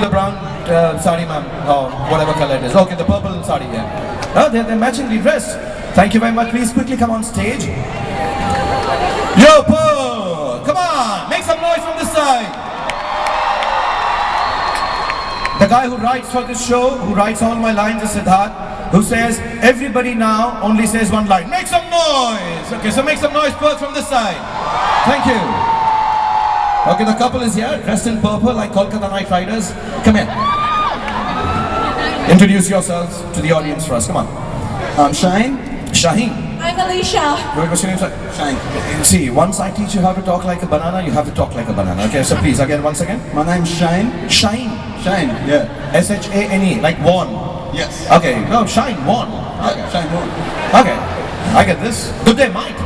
The brown sari, ma'am, or whatever color it is. Okay, the purple sari, yeah. Oh, they're matchingly dressed. Thank you very much. Please quickly come on stage. Yo, Pearl! Come on! Make some noise from this side! The guy who writes for this show, who writes all my lines is Siddharth, who says, everybody now only says one line. Make some noise! Okay, so make some noise, Pearl, from this side. Thank you. Okay, the couple is here, dressed in purple like Kolkata Knight Riders. Come here. Introduce yourselves to the audience for us. Come on. I'm Shaheen. Shaheen. I'm Alicia. What's your name, sir? Shaheen. See, once I teach you how to talk like a banana, you have to talk like a banana. Okay, so please, again, once again. My name's Shaheen. Shaheen. Shaheen, yeah. S-H-A-N-E, like one. Yes. Okay, no, Shaheen, one. Okay. Shaheen one. Okay, I get this. Good day, Mike.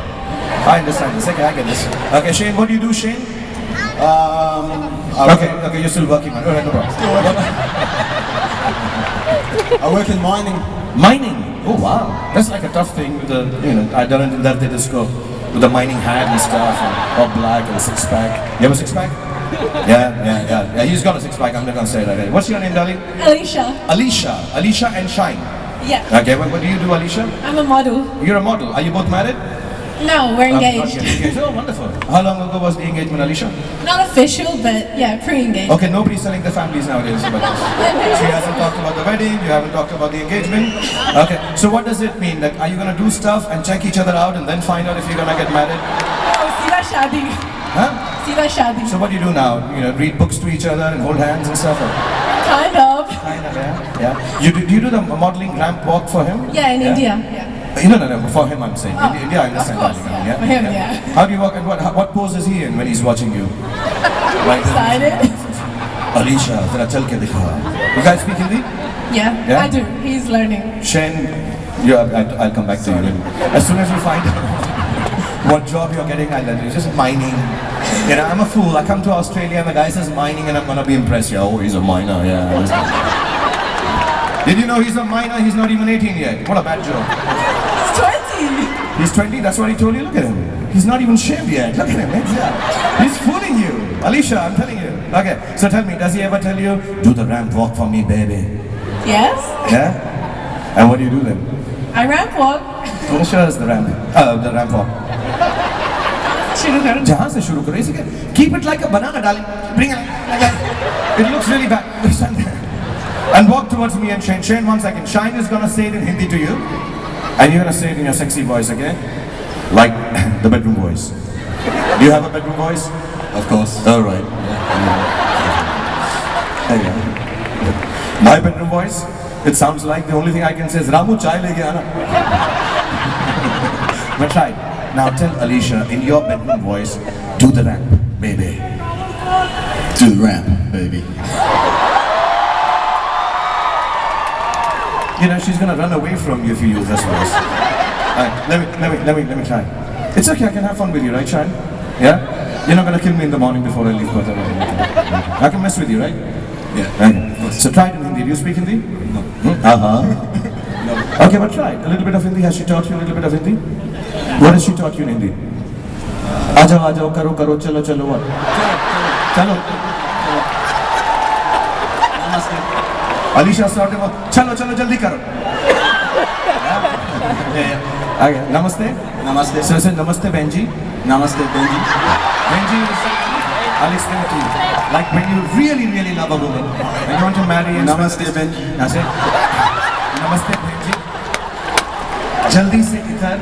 I understand this. Okay, I get this. Okay, Shane, what do you do, Shane? Okay, you're still working on it. No problem. Still working. I work in mining. Mining? Oh wow, that's like a tough thing with the, I don't know that they just go with the mining hat and stuff, or black and a six pack. You have a six pack? Yeah, he's got a six pack, I'm not gonna say that. Okay. What's your name, darling? Alicia. Alicia and Shine. Yeah. Okay, what do you do, Alicia? I'm a model. You're a model. Are you both married? No, we're engaged. Engaged. Oh, wonderful. How long ago was the engagement, Alicia? Not official, but yeah, pre-engaged. Okay, nobody's selling their families nowadays about this. She hasn't talked about the wedding, you haven't talked about the engagement. Okay, so what does it mean? Like, are you going to do stuff and check each other out and then find out if you're going to get married? No, Sida Shadi. Huh? Sida Shadi. So what do you do now? Read books to each other and hold hands and stuff? Or? Kind of. Kind of, yeah. Do you do the modeling ramp walk for him? Yeah, in India. Yeah. No, for him I'm saying. Oh, In India, I understand. of course, that. yeah. For him, yeah. How do you walk and what pose is he in when he's watching you? Like Excited? Alicia, zara chal ke dikha. You guys speak Hindi? Yeah, I do. He's learning. Shane, I'll come back to you. As soon as you find out what job you're getting, I'll let you. Just mining. I'm a fool. I come to Australia and the guy says mining and I'm gonna be impressed. Yeah, oh, he's a miner, yeah. Did you know he's a minor? He's not even 18 yet. What a bad joke. He's 20. He's 20? That's what he told you? Look at him. He's not even shaved yet. Look at him. Yeah. He's fooling you. Alicia, I'm telling you. Okay, so tell me, does he ever tell you, do the ramp walk for me, baby? Yes. Yeah? And what do you do then? I ramp walk. Show us the ramp. The ramp walk. Shuru karo. Jahan se shuru karo. Keep it like a banana, darling. Bring it like that. It looks really bad. And walk towards me and Shane. Shane, 1 second. Shine is gonna say it in Hindi to you. And you're gonna say it in your sexy voice, okay? Like the bedroom voice. Do you have a bedroom voice? Of course. Alright. Yeah. My bedroom voice? It sounds like the only thing I can say is Ramu chai lege aana. But try. Now tell Alicia in your bedroom voice, do the ramp, baby. Do the ramp, baby. She's gonna run away from you if you use this voice. Alright, let me try. It's okay, I can have fun with you, right, Shine? Yeah? You're not gonna kill me in the morning before I leave. I can mess with you, right? Yeah. Okay. So try it in Hindi. Do you speak Hindi? No. No. Okay, but try it. A little bit of Hindi. Has she taught you a little bit of Hindi? What has she taught you in Hindi? Ajao, karo, chalo, what? Chalo. Alicia started with, chalo, jaldi karo. Okay, namaste. Namaste. So say namaste, Benji. Namaste, Benji. Benji is, I'll explain it to you. Like when you really love a woman, and you want to marry and Namaste, Benji. That's it. Namaste, Benji. Jaldi se idhar.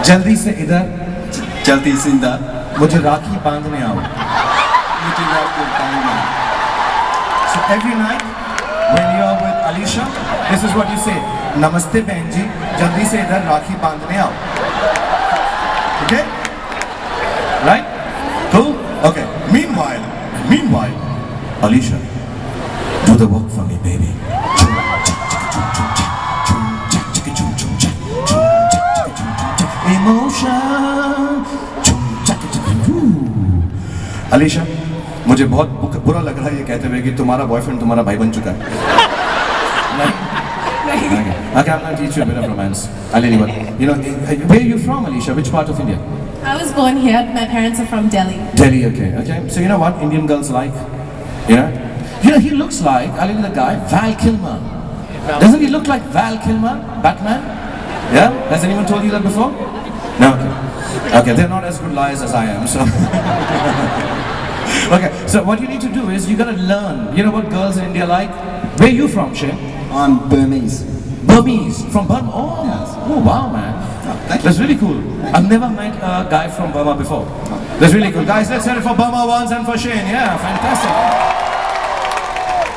Jaldi se idhar. मुझे राखी बांधने आओ. मुझे राखी बांधने आओ. So every night, when you're with Alicia, this is what you say. Namaste Benji, jaldi se idhar rakhi bandhne aao. Okay? Right? Cool? Okay. Meanwhile, Alicia, do the work for me, baby. Emotion. Alicia, मुझे बहुत बुरा लग रहा है ये कहते हुए कि तुम्हारा बॉयफ्रेंड तुम्हारा भाई बन चुका है. Okay, I'm going to teach you a bit of romance. I'll anyone. Where are you from, Alicia? Which part of India? I was born here. My parents are from Delhi. Delhi, okay. So you know what Indian girls like? You know, he looks like, I'll give you the guy, Val Kilmer. Doesn't he look like Val Kilmer, Batman? Yeah? Has anyone told you that before? No? Okay. Okay, they're not as good liars as I am, so. Okay, so what you need to do is you gotta learn. You know what girls in India like? Where are you from, Shane? I'm Burmese. Burmese, from Burma. Oh, Yes. oh wow, man. Thank you. That's really cool. I've never met a guy from Burma before. That's really cool. Guys, let's hear it for Burma once and for Shane. Yeah, fantastic.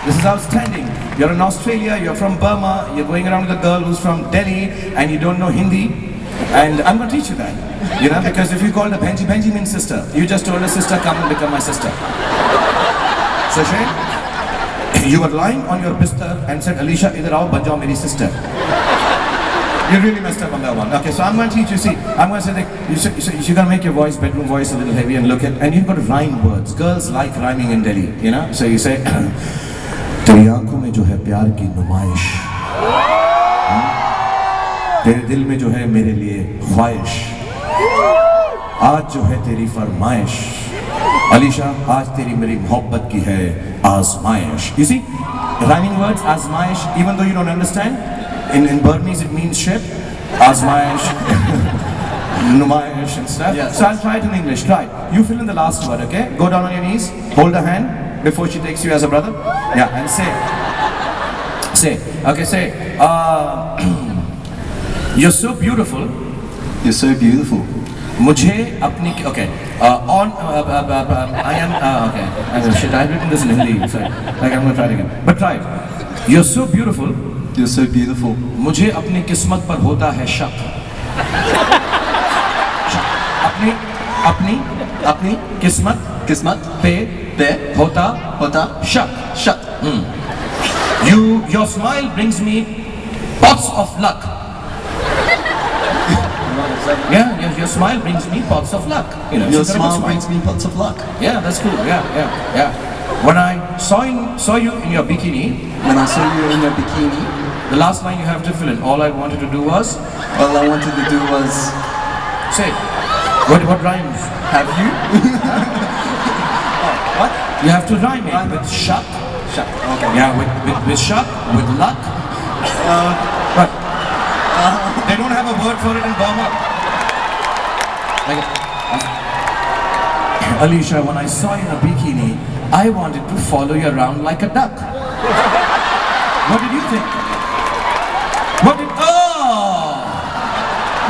This is outstanding. You're in Australia, you're from Burma, you're going around with a girl who's from Delhi and you don't know Hindi. And I'm going to teach you that. You know, because if you called her Benji, Benji means sister. You just told her sister, come and become my sister. So Shane, you were lying on your bistar and said, Alicia, idhar aao, ban jao meri sister. You really messed up on that one. Okay, so I'm going to teach you, see, I'm going to say that you got to make your voice, bedroom voice a little heavy and look at, and you've got to rhyme words. Girls like rhyming in Delhi, you know? So you say, तेरी आंखों में जो है प्यार की नुमाइश, तेरे दिल में जो है मेरे लिए ख्वाहिश, आज जो है तेरी फरमाइश, अलीशा आज तेरी मेरी मोहब्बत की है आजमाइश. You see, rhyming words, आजमाइश, even though you don't understand, in Burmese it means shit, आजमाइश, नुमाइश and stuff. Yes. So I'll try it in English. Try. You fill in the last word, okay? Go down on your knees, hold a hand before she takes you as a brother. Yeah, and say, okay, say, you're so beautiful. You're so beautiful. मुझे अपनी, okay, I am, okay, shit, I've written this in Hindi, sorry, like I'm gonna try it again, but try it. You're so beautiful. You're so beautiful. मुझे अपनी किस्मत पर होता है शक. अपनी किस्मत Kismat. पे Hota. होता शक. Shut. Your smile brings me pots of luck. Yeah, your smile brings me pots of luck. You know, Your she's got a good smile brings me pots of luck. Yeah, that's cool. Yeah. When I saw you in your bikini, When I saw you in your bikini, the last line you have to fill in. All I wanted to do was all I wanted to do was say, what rhymes? have you. What? You have to rhyme it with shak. Shut. Okay. Yeah, with shak, with luck. But they don't have a word for it in Burma. Like, Alicia, when I saw you in a bikini, I wanted to follow you around like a duck. What did you think? Oh!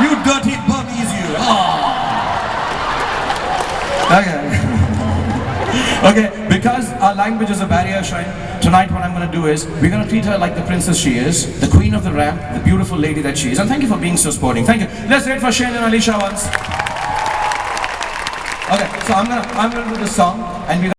You dirty Burmese, you! Oh! Okay, because our language is a barrier, Shine, tonight what I'm going to do is, we're going to treat her like the princess she is, the queen of the ramp, the beautiful lady that she is. And thank you for being so sporting. Thank you. Let's wait for Shane and Alicia once. Okay, so I'm gonna do the song, and we're